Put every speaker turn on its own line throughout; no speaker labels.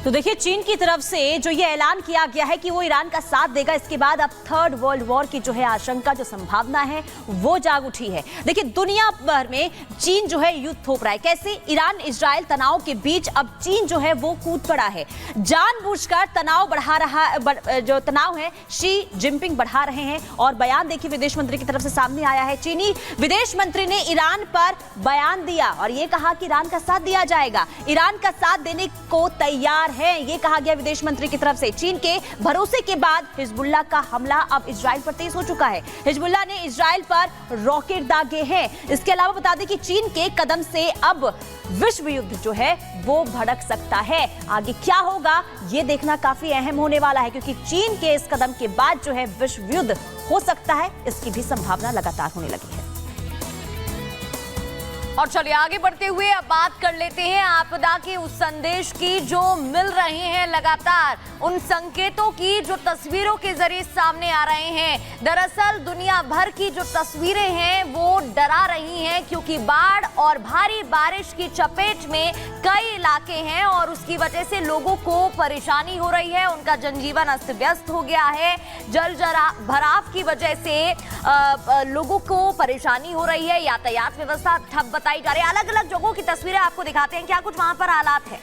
तो देखिए, चीन की तरफ से जो ये ऐलान किया गया है कि वो ईरान का साथ देगा, इसके बाद अब थर्ड वर्ल्ड वॉर की जो है आशंका, जो संभावना है वो जाग उठी है। देखिए, दुनिया भर में चीन जो है युद्ध थोप रहा है। कैसे? ईरान इजराइल तनाव के बीच अब चीन जो है वो कूद पड़ा है, जानबूझकर तनाव बढ़ा रहा, जो तनाव है शी जिनपिंग बढ़ा रहे हैं। और बयान देखिए विदेश मंत्री की तरफ से सामने आया है। चीनी विदेश मंत्री ने ईरान पर बयान दिया और ये कहा कि ईरान का साथ दिया जाएगा, ईरान का साथ देने को तैयार है, ये कहा गया विदेश मंत्री की तरफ से। चीन के भरोसे के बाद हिजबुल्लाह का हमला अब इजराइल पर तेज हो चुका है। हिजबुल्लाह ने इजराइल पर रॉकेट दागे हैं। इसके अलावा बता दें कि चीन के कदम से अब विश्व युद्ध जो है वो भड़क सकता है। आगे क्या होगा ये देखना काफी अहम होने वाला है, क्योंकि चीन के इस कदम के बाद जो है विश्व युद्ध हो सकता है, इसकी भी संभावना लगातार होने लगी है।
और चलिए आगे बढ़ते हुए अब बात कर लेते हैं आपदा के उस संदेश की जो मिल रहे हैं लगातार, उन संकेतों की जो तस्वीरों के जरिए सामने आ रहे हैं। दरअसल दुनिया भर की जो तस्वीरें हैं वो डरा रही हैं, क्योंकि बाढ़ और भारी बारिश की चपेट में कई इलाके हैं और उसकी वजह से लोगों को परेशानी हो रही है। उनका जनजीवन अस्त व्यस्त हो गया है। जल भराव की वजह से लोगों को परेशानी हो रही है, यातायात व्यवस्था ठप बताई जा रही है। अलग अलग जगहों की तस्वीरें आपको दिखाते हैं, क्या कुछ वहां पर हालात है।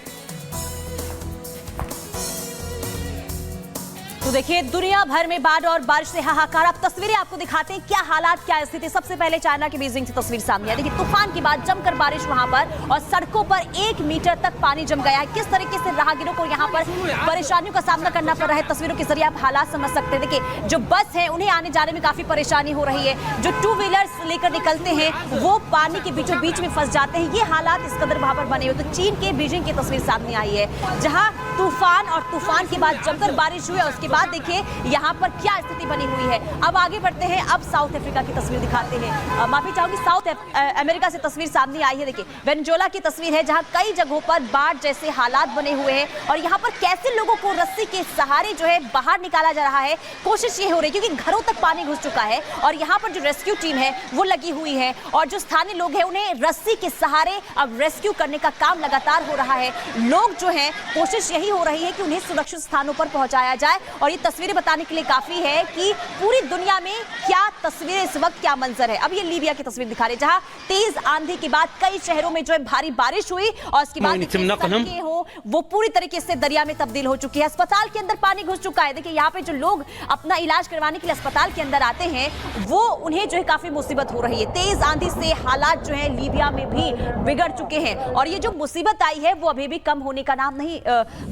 तो देखिए, दुनिया भर में बाढ़ और बारिश से हाहाकार। अब तस्वीरें आपको दिखाते हैं क्या हालात, क्या स्थिति। सबसे पहले चाइना के बीजिंग से तस्वीर सामने आई। देखिए, तूफान के बाद जमकर बारिश वहां पर और सड़कों पर 1 मीटर तक पानी जम गया है। किस तरीके से राहगीरों को यहां पर परेशानियों का सामना करना पड़ रहा है, तस्वीरों के जरिए आप हालात समझ सकते हैं। देखिए, जो बस है उन्हें आने जाने में काफी परेशानी हो रही है। जो 2 व्हीलर्स लेकर निकलते हैं वो पानी के बीचों बीच में फंस जाते हैं। ये हालात इस कदर वहां पर बने हुए। तो चीन के बीजिंग की तस्वीर सामने आई है, जहां तूफान और तूफान के बाद जमकर बारिश हुई। उसके बाद देखिए यहाँ पर क्या स्थिति बनी हुई है। अब आगे बढ़ते हैं, अब साउथ अफ्रीका की तस्वीर दिखाते हैं। माफी चाहूंगी, साउथ अमेरिका से तस्वीर सामने आई है। देखिए, वेनेजुएला की तस्वीर है, जहाँ कई जगहों पर बाढ़ जैसे हालात बने हुए हैं और यहाँ पर कैसे लोगों को रस्सी के सहारे जो है बाहर निकाला जा रहा है। कोशिश ये हो रही है क्योंकि घरों तक पानी घुस चुका है और यहाँ पर जो रेस्क्यू टीम है वो लगी हुई है और जो स्थानीय लोग हैं उन्हें रस्सी के सहारे अब रेस्क्यू करने का काम लगातार हो रहा है। लोग जो है कोशिश यही हो रही है कि उन्हें सुरक्षित स्थानों पर पहुंचाया जाए। और ये तस्वीरें बताने के लिए काफी है कि पूरी दुनिया में क्या तस्वीरें इस वक्त, क्या मंजर है। अब ये लीबिया की तस्वीर दिखा रहे हैं, जहां तेज आंधी के बाद कई शहरों में जो है भारी बारिश हुई और उसके बाद सड़कें हो वो पूरी तरीके से दरिया में तब्दील हो चुकी है। अस्पताल के अंदर पानी घुस चुका है। देखिए, यहाँ पे जो लोग अपना इलाज करवाने के लिए अस्पताल के अंदर आते हैं वो उन्हें जो है काफी मुसीबत हो रही है। तेज आंधी से हालात जो है लीबिया में भी बिगड़ चुके हैं और ये जो मुसीबत आई है वो अभी भी कम होने का नाम नहीं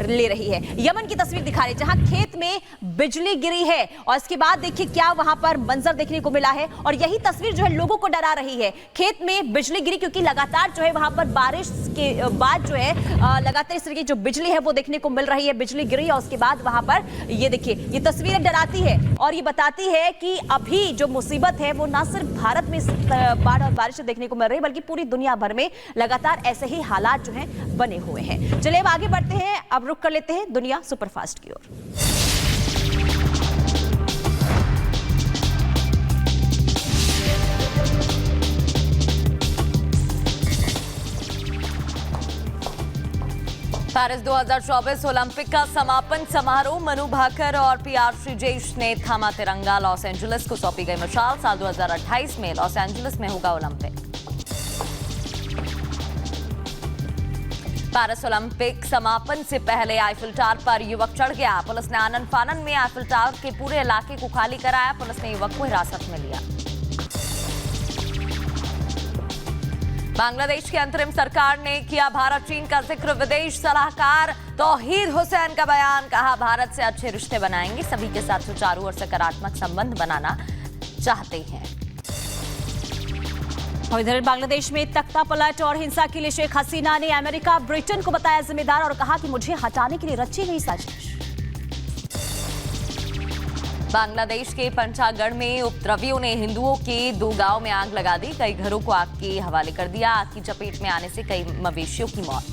ले रही है। यमन की तस्वीर दिखा रहे हैं, जहां खेत में बिजली गिरी है और इसके बाद देखिए क्या वहां पर मंजर देखने को मिला है। और यही तस्वीर जो है लोगों को डरा रही है। खेत में बिजली गिरी क्योंकि लगातार जो है वहां पर बारिश के बाद जो है लगातार इस तरह की जो बिजली है वो देखने को मिल रही है। बिजली गिरी और उसके बाद वहां पर ये देखिए, ये तस्वीरें डराती है और ये बताती है कि अभी जो मुसीबत है वो ना सिर्फ भारत में बाढ़ और बारिश देखने को मिल रही है बल्कि पूरी दुनिया भर में लगातार ऐसे ही हालात जो है बने हुए हैं। चलिए अब आगे बढ़ते हैं, अब रुक कर लेते हैं दुनिया सुपरफास्ट की ओर।
पेरिस 2024 ओलंपिक का समापन समारोह। मनु भाकर और पीआर श्रीजेश ने थामा तिरंगा। लॉस एंजलिस को सौंपी गई मशाल। साल 2028 में लॉस एंजलिस में होगा ओलंपिक। पेरिस ओलंपिक समापन से पहले आईफिल टावर पर युवक चढ़ गया। पुलिस ने आनन फानन में आईफिल टावर के पूरे इलाके को खाली कराया। पुलिस ने युवक को हिरासत में लिया। बांग्लादेश की अंतरिम सरकार ने किया भारत चीन का जिक्र। विदेश सलाहकार तौहीद हुसैन का बयान, कहा भारत से अच्छे रिश्ते बनाएंगे, सभी के साथ सुचारू और सकारात्मक संबंध बनाना चाहते हैं।
और इधर बांग्लादेश में तख्ता पलट और हिंसा के लिए शेख हसीना ने अमेरिका ब्रिटेन को बताया जिम्मेदार और कहा कि मुझे हटाने के लिए रची गई साजिश।
बांग्लादेश के पंचागढ़ में उपद्रवियों ने हिंदुओं के 2 गांव में आग लगा दी। कई घरों को आग के हवाले कर दिया। आग की चपेट में आने से कई मवेशियों की मौत।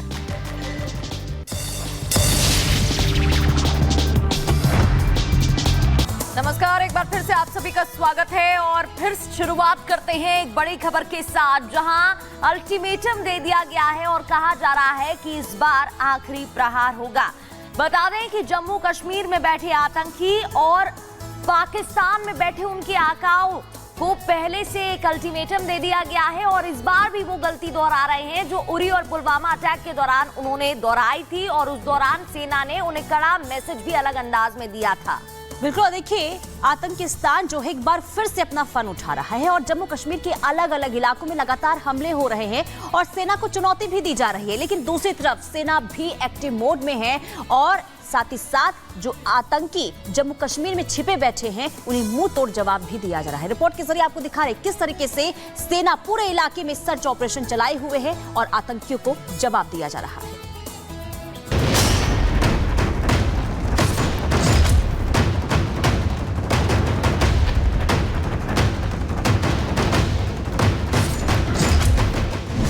नमस्कार, एक बार फिर से आप सभी का स्वागत है और फिर शुरुआत करते हैं एक बड़ी खबर के साथ, जहां अल्टीमेटम दे दिया गया है और कहा जा रहा है कि इस बार आखिरी प्रहार होगा। बता दें कि जम्मू कश्मीर में बैठे आतंकी और पाकिस्तान में बैठे उनके आकाओं को पहले से एक अल्टीमेटम दे दिया गया है और इस बार भी वो गलती दोहरा रहे हैं जो उरी और पुलवामा अटैक के दौरान उन्होंने दोहराई थी और उस दौरान सेना ने उन्हें कड़ा मैसेज भी अलग अंदाज में दिया था।
बिल्कुल, देखिए आतंकिस्तान जो है एक बार फिर से अपना फन उठा रहा है और जम्मू कश्मीर के अलग अलग इलाकों में लगातार हमले हो रहे हैं और सेना को चुनौती भी दी जा रही है, लेकिन दूसरी तरफ सेना भी एक्टिव मोड में है और साथ ही साथ जो आतंकी जम्मू कश्मीर में छिपे बैठे हैं उन्हें मुंह तोड़ जवाब भी दिया जा रहा है। रिपोर्ट के जरिए आपको दिखा रहे किस तरीके से सेना पूरे इलाके में सर्च ऑपरेशन चलाए हुए है और आतंकियों को जवाब दिया जा रहा है।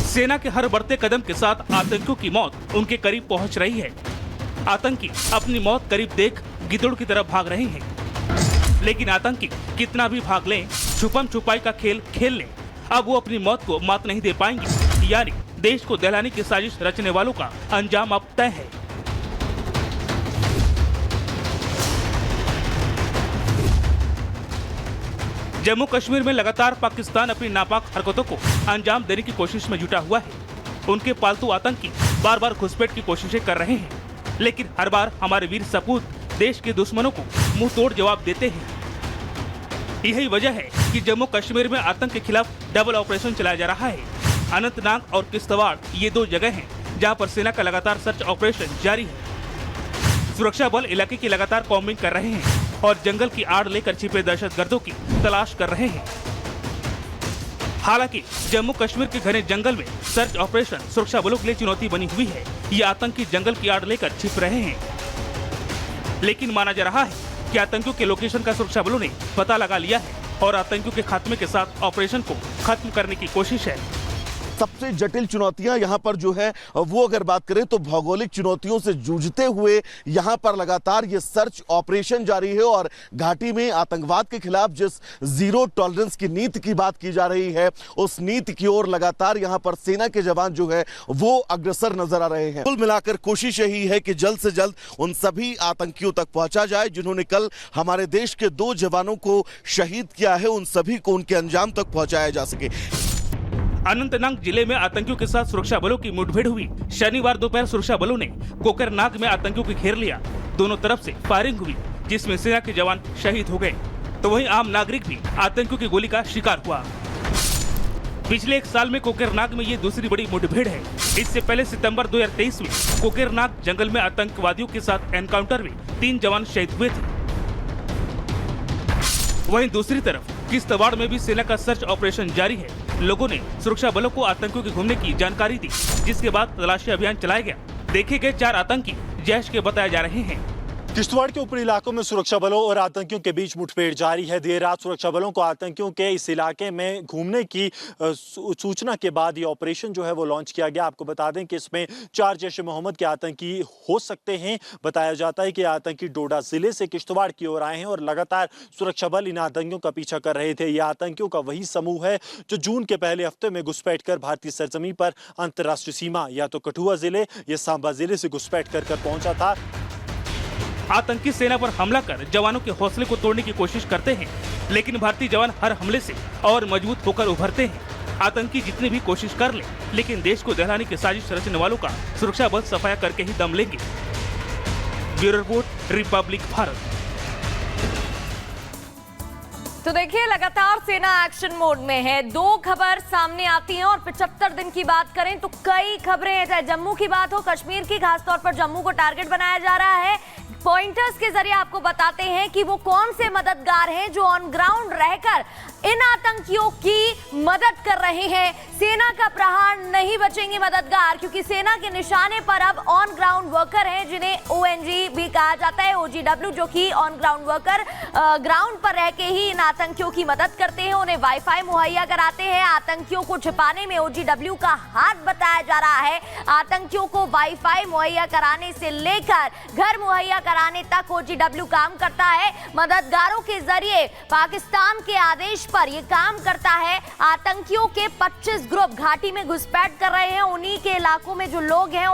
सेना के हर बढ़ते कदम के साथ आतंकियों की मौत उनके करीब पहुंच रही है। आतंकी अपनी मौत करीब देख गिद्धड़ की तरफ भाग रहे हैं, लेकिन आतंकी कितना भी भाग लें, छुपम छुपाई का खेल खेल लें, अब वो अपनी मौत को मात नहीं दे पाएंगे। यानी देश को दहलाने की साजिश रचने वालों का अंजाम अब तय है। जम्मू कश्मीर में लगातार पाकिस्तान अपनी नापाक हरकतों को अंजाम देने की कोशिश में जुटा हुआ है। उनके पालतू आतंकी बार बार घुसपैठ की कोशिशें कर रहे हैं, लेकिन हर बार हमारे वीर सपूत देश के दुश्मनों को मुंह तोड़ जवाब देते हैं। यही वजह है कि जम्मू कश्मीर में आतंक के खिलाफ डबल ऑपरेशन चलाया जा रहा है। अनंतनाग और किश्तवाड़ ये दो जगह हैं जहां पर सेना का लगातार सर्च ऑपरेशन जारी है। सुरक्षा बल इलाके की लगातार कॉम्बिंग कर रहे हैं और जंगल की आड़ लेकर छिपे दहशतगर्दों की तलाश कर रहे हैं। हालांकि जम्मू कश्मीर के घने जंगल में सर्च ऑपरेशन सुरक्षा बलों के लिए चुनौती बनी हुई है। ये आतंकी जंगल की आड़ लेकर छिप रहे हैं, लेकिन माना जा रहा है कि आतंकियों के लोकेशन का सुरक्षा बलों ने पता लगा लिया है और आतंकियों के खात्मे के साथ ऑपरेशन को खत्म करने की कोशिश है।
सबसे जटिल चुनौतियां यहां पर जो है वो अगर बात करें तो भौगोलिक चुनौतियों से जूझते हुए यहां पर लगातार ये सर्च ऑपरेशन जारी है और घाटी में आतंकवाद के खिलाफ जिस जीरो टॉलरेंस की नीति की बात की जा रही है उस नीति की ओर लगातार यहां पर सेना के जवान जो है वो अग्रसर नजर आ रहे हैं। कुल मिलाकर कोशिश यही है कि जल्द से जल्द उन सभी आतंकियों तक पहुंचा जाए जिन्होंने कल हमारे देश के 2 जवानों को शहीद किया है, उन सभी को उनके अंजाम तक पहुंचाया जा सके।
अनंतनाग जिले में आतंकियों के साथ सुरक्षा बलों की मुठभेड़ हुई। शनिवार दोपहर सुरक्षा बलों ने कोकरनाग में आतंकियों को घेर लिया। दोनों तरफ से फायरिंग हुई जिसमें सेना के जवान शहीद हो गए, तो वहीं आम नागरिक भी आतंकियों की गोली का शिकार हुआ। पिछले 1 साल में कोकरनाग में ये दूसरी बड़ी मुठभेड़ है। इससे पहले सितंबर 2023 में कोकरनाग जंगल में आतंकवादियों के साथ एनकाउंटर में 3 जवान शहीद हुए थे। वहीं दूसरी तरफ किश्तवाड़ में भी सेना का सर्च ऑपरेशन जारी है। लोगों ने सुरक्षा बलों को आतंकियों के घूमने की जानकारी दी, जिसके बाद तलाशी अभियान चलाया गया। देखे गए 4 आतंकी जैश के बताए जा रहे हैं।
किश्तवाड़ के ऊपरी इलाकों में सुरक्षा बलों और आतंकियों के बीच मुठभेड़ जारी है। देर रात सुरक्षा बलों को आतंकियों के इस इलाके में घूमने की सूचना के बाद ये ऑपरेशन जो है वो लॉन्च किया गया। आपको बता दें कि इसमें 4 जैश ए मोहम्मद के आतंकी हो सकते हैं। बताया जाता है कि आतंकी डोडा जिले से किश्तवाड़ की ओर आए हैं और लगातार सुरक्षा बल इन आतंकियों का पीछा कर रहे थे। ये आतंकियों का वही समूह है जो जून के पहले हफ्ते में घुसपैठ कर भारतीय सरजमीं पर अंतर्राष्ट्रीय सीमा या तो कठुआ जिले या सांबा जिले से घुसपैठ कर पहुंचा था।
आतंकी सेना पर हमला कर जवानों के हौसले को तोड़ने की कोशिश करते हैं, लेकिन भारतीय जवान हर हमले से और मजबूत होकर उभरते हैं। आतंकी जितनी भी कोशिश कर ले, लेकिन देश को दहलाने की साजिश रचने वालों का सुरक्षा बल सफाया करके ही दम लेंगे। Bureau report, Republic Bharat.
तो देखिए लगातार सेना एक्शन मोड में है। 2 खबर सामने आती हैं और 75 दिन की बात करें तो कई खबरें हैं। चाहे जम्मू की बात हो, कश्मीर की, खासतौर पर जम्मू को टारगेट बनाया जा रहा है। पॉइंटर्स के जरिए आपको बताते हैं कि वो कौन से मददगार हैं जो ऑन ग्राउंड रहकर इन आतंकियों की मदद कर रहे हैं। सेना का प्रहार नहीं बचेंगे मददगार, क्योंकि सेना के निशाने पर अब ऑन ग्राउंड वर्कर हैं जिन्हें ओएनजी भी कहा जाता है, ओजीडब्ल्यू, जो कि ऑन ग्राउंड वर्कर ग्राउंड पर रह के ही इन आतंकियों की मदद करते हैं, उन्हें वाईफाई मुहैया कराते हैं। आतंकियों को छिपाने में ओजीडब्ल्यू का हाथ बताया जा रहा है। आतंकियों को वाईफाई मुहैया कराने से लेकर घर मुहैया कराने तक ओजीडब्ल्यू काम करता है। मददगारों के जरिए पाकिस्तान के आदेश पर ये काम करता है। आतंकियों के 25 ग्रुप घाटी में घुसपैठ कर रहे हैं। उन्हीं के इलाकों में जो लोग हैं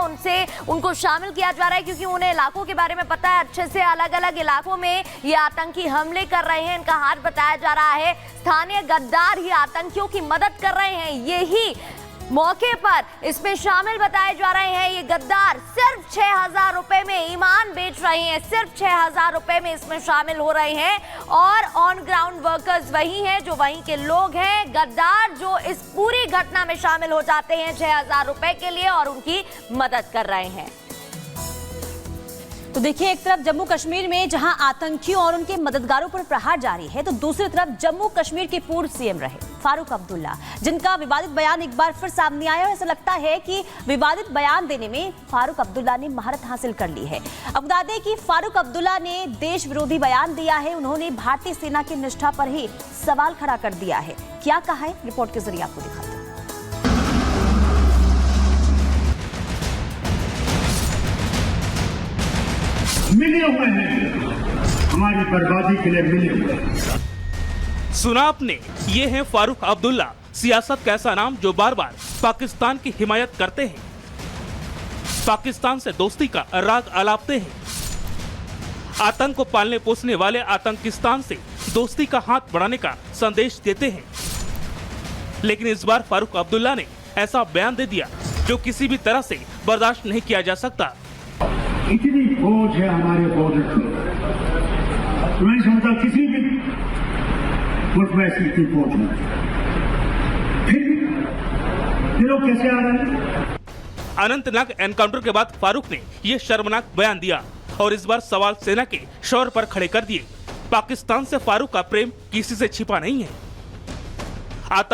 उनको शामिल किया जा रहा है, क्योंकि उन्हें इलाकों के बारे में पता है अच्छे से। अलग अलग इलाकों में ये आतंकी हमले कर रहे हैं, इनका हाथ बताया जा रहा है। स्थानीय गद्दार ही आतंकियों की मदद कर रहे हैं। यही मौके पर इसमें शामिल बताए जा रहे हैं। ये गद्दार सिर्फ 6,000 रुपए में ईमान बेच रहे हैं, सिर्फ 6,000 रुपए में इसमें शामिल हो रहे हैं। और ऑन ग्राउंड वर्कर्स वही हैं जो वहीं के लोग हैं, गद्दार जो इस पूरी घटना में शामिल हो जाते हैं 6,000 रुपए के लिए और उनकी मदद कर रहे हैं।
तो देखिए, एक तरफ जम्मू कश्मीर में जहां आतंकियों और उनके मददगारों पर प्रहार जारी है, तो दूसरी तरफ जम्मू कश्मीर के पूर्व सीएम रहे फारूक अब्दुल्ला, जिनका विवादित बयान एक बार फिर सामने आया। और ऐसा लगता है कि विवादित बयान देने में फारूक अब्दुल्ला ने महारत हासिल कर ली है। अब बता दें कि फारूक अब्दुल्ला ने देश विरोधी बयान दिया है। उन्होंने भारतीय सेना की निष्ठा पर ही सवाल खड़ा कर दिया है। क्या कहा है, रिपोर्ट के जरिए आपको दिखाते हैं।
मिले हुए हैं, हमारी बर्बादी के लिए मिले हुए।
सुना आपने, ये हैं फारूक अब्दुल्ला, सियासत का ऐसा नाम जो बार बार पाकिस्तान की हिमायत करते हैं, पाकिस्तान से दोस्ती का राग अलापते हैं, आतंक को पालने पोसने वाले आतंकिस्तान से दोस्ती का हाथ बढ़ाने का संदेश देते हैं। लेकिन इस बार फारूक अब्दुल्ला ने ऐसा बयान दे दिया जो किसी भी तरह से बर्दाश्त नहीं किया जा सकता।
इतनी फौज है हमारे बॉर्डर पर, मैं समझता किसी भी मुल्क में ऐसी इतनी फौज नहीं। फिर ये लोग कैसे आ रहे हैं?
अनंतनाग एनकाउंटर के बाद फारूक ने यह शर्मनाक बयान दिया और इस बार सवाल सेना के शौर्य पर खड़े कर दिए। पाकिस्तान से फारूक का प्रेम किसी से छिपा नहीं है। आतंक